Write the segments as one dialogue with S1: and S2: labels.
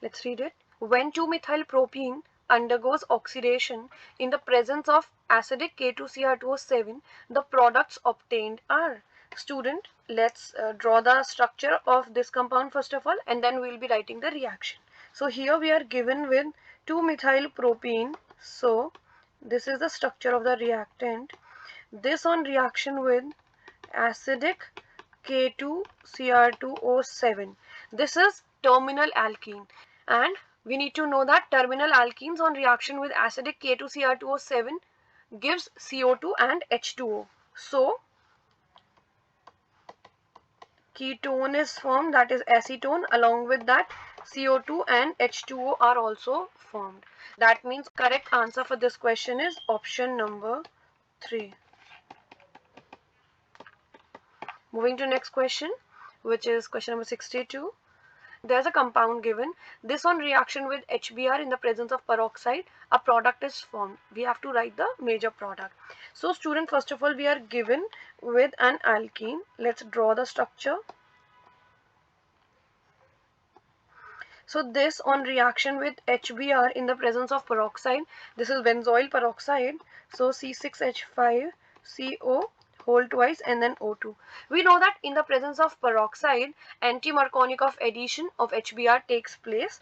S1: Let's read it. When 2-methylpropene undergoes oxidation in the presence of acidic K2Cr2O7, the products obtained are. Student, let's draw the structure of this compound first of all, and then we'll be writing the reaction. So here we are given with 2-methylpropene. So this is the structure of the reactant. This on reaction with acidic K2Cr2O7. This is terminal alkene, and we need to know that terminal alkenes on reaction with acidic K2Cr2O7 gives CO2 and H2O. So ketone is formed, that is acetone. Along with that, CO2 and H2O are also formed. That means correct answer for this question is option number 3. Moving to next question, which is question number 62. There's a compound given. This on reaction with HBr in the presence of peroxide, a product is formed. We have to write the major product. So student, first of all, we are given with an alkene. Let's draw the structure. So this on reaction with HBr in the presence of peroxide, this is benzoyl peroxide. So C6H5CO whole twice and then O2. We know that in the presence of peroxide, anti-Markovnikov addition of HBr takes place.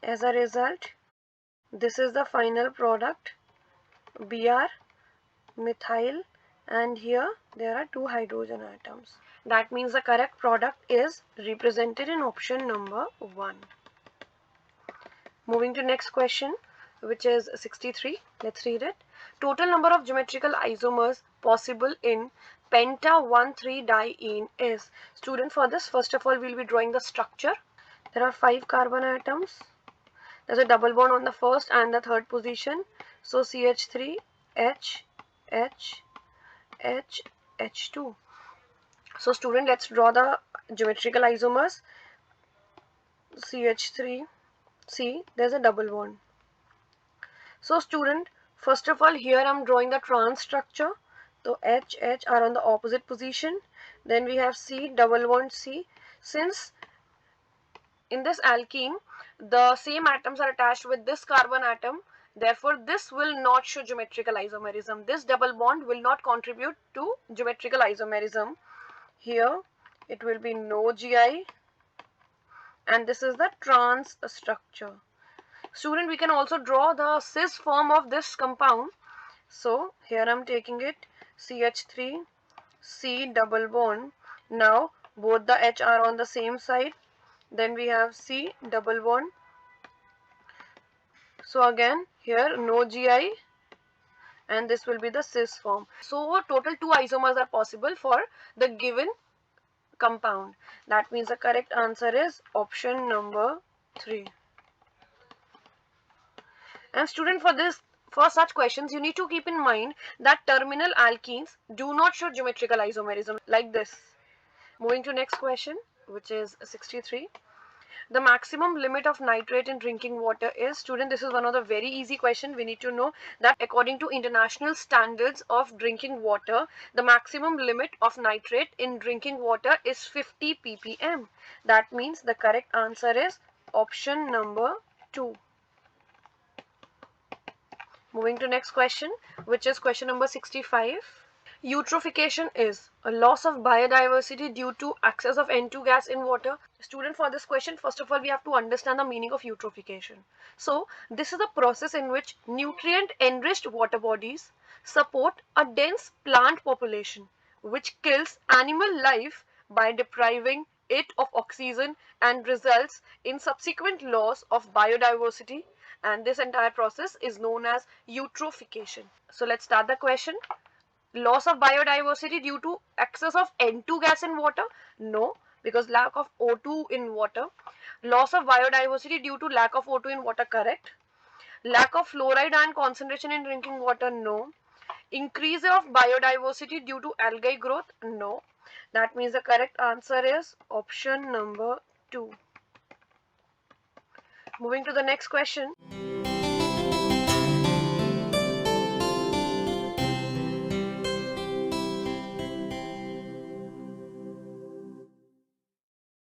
S1: As a result, this is the final product, Br methyl, and here there are 2 hydrogen atoms. That means the correct product is represented in option number 1. Moving to next question, which is 63. Let's read it. Total number of geometrical isomers possible in penta-1,3-diene is. Student, for this, first of all, we'll be drawing the structure. There are 5 carbon atoms. There's a double bond on the first and the third position. So CH3, H, H, H, H2. So student, let's draw the geometrical isomers. CH3, see, there's a double bond. So student, first of all, here I'm drawing the trans structure. So H, H are on the opposite position. Then we have C, double bond C. Since in this alkene, the same atoms are attached with this carbon atom, therefore this will not show geometrical isomerism. This double bond will not contribute to geometrical isomerism. Here it will be no GI, and this is the trans structure. Student, we can also draw the cis form of this compound. So here I'm taking it, CH3, C double bond. Now both the H are on the same side. Then we have C double bond. So again here no GI, and this will be the cis form. So total 2 isomers are possible for the given compound. That means the correct answer is option number 3. And student, for such questions, you need to keep in mind that terminal alkenes do not show geometrical isomerism like this. Moving to next question, which is 63. The maximum limit of nitrate in drinking water is, student, this is one of the very easy question. We need to know that according to international standards of drinking water, the maximum limit of nitrate in drinking water is 50 ppm. That means the correct answer is option number 2. Moving to next question, which is question number 65. Eutrophication is a loss of biodiversity due to excess of N2 gas in water. Student, for this question, first of all, we have to understand the meaning of eutrophication. So, this is a process in which nutrient-enriched water bodies support a dense plant population, which kills animal life by depriving it of oxygen and results in subsequent loss of biodiversity, and this entire process is known as eutrophication. So let's start the question. Loss of biodiversity due to excess of N2 gas in water? No, because lack of O2 in water. Loss of biodiversity due to lack of O2 in water, correct. Lack of fluoride ion concentration in drinking water? No. Increase of biodiversity due to algae growth? No. That means the correct answer is option number 2. Moving to the next question.